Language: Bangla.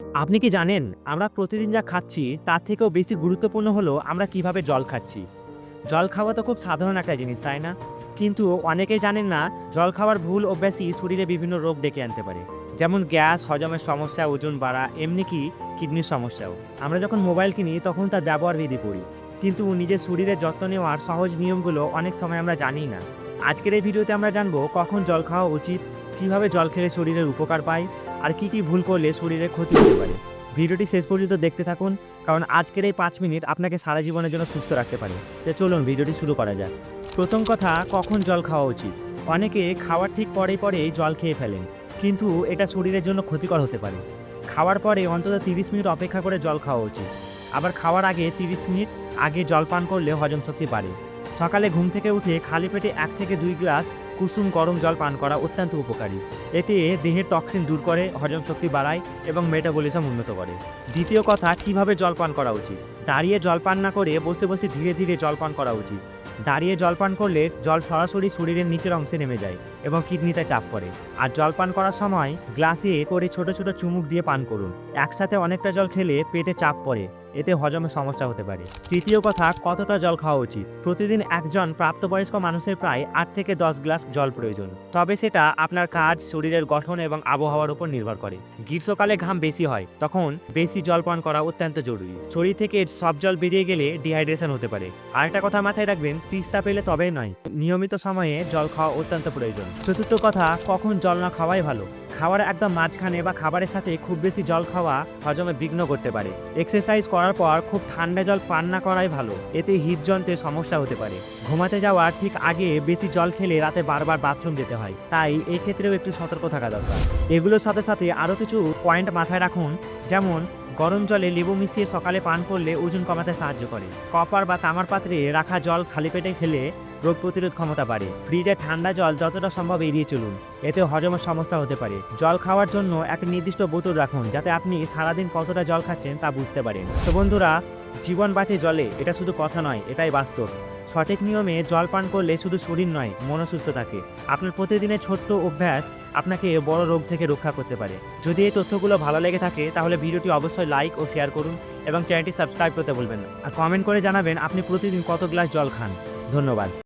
আপনি কি জানেন আমরা প্রতিদিন যা খাচ্ছি তার থেকেও বেশি গুরুত্বপূর্ণ হলো আমরা কিভাবে জল খাচ্ছি। জল খাওয়া তো খুব সাধারণ একটা জিনিস, তাই না? কিন্তু অনেকেই জানেন না জল খাওয়ার ভুল অভ্যাসই শরীরে বিভিন্ন রোগ ডেকে আনতে পারে। যেমন গ্যাস, হজমের সমস্যা, ওজন বাড়া, এমনি কি কিডনির সমস্যাও। আমরা যখন মোবাইল কিনি তখন তার ব্যবহার বিধি পড়ি, কিন্তু নিজের শরীরের যত্ন নেওয়ার সহজ নিয়মগুলো অনেক সময় আমরা জানি না। আজকের এই ভিডিওতে আমরা জানবো কখন জল খাওয়া উচিত, কিভাবে জল খেলে শরীরের উপকার পায়, আর কি কি ভুল করলে শরীরের ক্ষতি হতে পারে। ভিডিওটি শেষ পর্যন্ত দেখতে থাকুন, কারণ আজকের এই 5 মিনিট আপনাকে সারা জীবনের জন্য সুস্থ রাখতে পারে। তো চলুন ভিডিওটি শুরু করা যাক। প্রথম কথা, কখন জল খাওয়া উচিত। অনেকে খাওয়ার ঠিক পরেই জল খেয়ে ফেলেন, কিন্তু এটা শরীরের জন্য ক্ষতিকর হতে পারে। খাওয়ার পরে অন্তত 30 মিনিট অপেক্ষা করে জল খাওয়া উচিত। আবার খাওয়ার আগে 30 মিনিট আগে জল পান করলে হজম শক্তি বাড়ে। সকালে ঘুম থেকে উঠে খালি পেটে 1 থেকে 2 গ্লাস কুসুম গরম জল পান করা অত্যন্ত উপকারী। এতে দেহের টক্সিন দূর করে, হজম শক্তি বাড়ায় এবং মেটাবলিজম উন্নত করে। দ্বিতীয় কথা, কিভাবে জল পান করা উচিত। দাঁড়িয়ে জল পান না করে বসে বসে ধীরে ধীরে জল পান করা উচিত। দাঁড়িয়ে জল পান করলে জল সরাসরি শরীরের নিচের অংশে নেমে যায় এবং কিডনিতে চাপ পড়ে। আর জল পান করার সময় গ্লাসে করে ছোট ছোট চুমুক দিয়ে পান করুন। একসাথে অনেকটা জল খেলে পেটে চাপ পড়ে, এতে হজমের সমস্যা হতে পারে। তৃতীয় কথা, কতটা জল খাওয়া উচিত। প্রতিদিন একজন প্রাপ্তবয়স্ক মানুষের প্রায় 8 থেকে 10 গ্লাস জল প্রয়োজন, তবে সেটা আপনার কাজ, শরীরের গঠন এবং আবহাওয়ার উপর নির্ভর করে। গ্রীষ্মকালে ঘাম বেশি হয়, তখন বেশি জল পান করা অত্যন্ত জরুরি। শরীর থেকে সব জল বেরিয়ে গেলে ডিহাইড্রেশন হতে পারে। আরেকটা কথা মাথায় রাখবেন, তৃষ্ণা পেলে তবেই নয়, নিয়মিত সময়ে জল খাওয়া অত্যন্ত প্রয়োজন। চতুর্থ কথা, কখন জল না খাওয়াই ভালো। খাওয়ার একদম মাঝখানে বা খাবারের সাথে খুব বেশি জল খাওয়া হজমে বিঘ্ন করতে পারে। এক্সারসাইজ করার পর খুব ঠান্ডা জল পান না করাই ভালো, এতে হৃদযন্ত্রের সমস্যা হতে পারে। ঘুমাতে যাওয়ার ঠিক আগে বেশি জল খেলে রাতে বারবার বাথরুম যেতে হয়, তাই এই ক্ষেত্রেও একটু সতর্ক থাকা দরকার। এগুলোর সাথে সাথে আরও কিছু পয়েন্ট মাথায় রাখুন, যেমন গরম জলে লেবু মিশিয়ে সকালে পান করলে ওজন কমাতে সাহায্য করে। কপার বা তামার পাত্রে রাখা জল খালি পেটে খেলে রোগ প্রতিরোধ ক্ষমতা বাড়ে। ফ্রিজে ঠান্ডা জল যতটা সম্ভব এড়িয়ে চলুন, এতে হজমের সমস্যা হতে পারে। জল খাওয়ার জন্য এক নির্দিষ্ট বোতল রাখুন, যাতে আপনি সারাদিন কতটা জল খাচ্ছেন তা বুঝতে পারেন। তো বন্ধুরা, জীবন বাঁচে জলে, এটা শুধু কথা নয়, এটাই বাস্তব। সঠিক নিয়মে জল পান করলে শুধু শরীর নয়, মনও সুস্থ থাকে। আপনার প্রতিদিনের ছোট্ট অভ্যাস আপনাকে বড় রোগ থেকে রক্ষা করতে পারে। যদি এই তথ্যগুলো ভালো লেগে থাকে তাহলে ভিডিওটি অবশ্যই লাইক ও শেয়ার করুন এবং চ্যানেলটি সাবস্ক্রাইব করতে ভুলবেন না। আর কমেন্ট করে জানাবেন আপনি প্রতিদিন কত গ্লাস জল খান। ধন্যবাদ।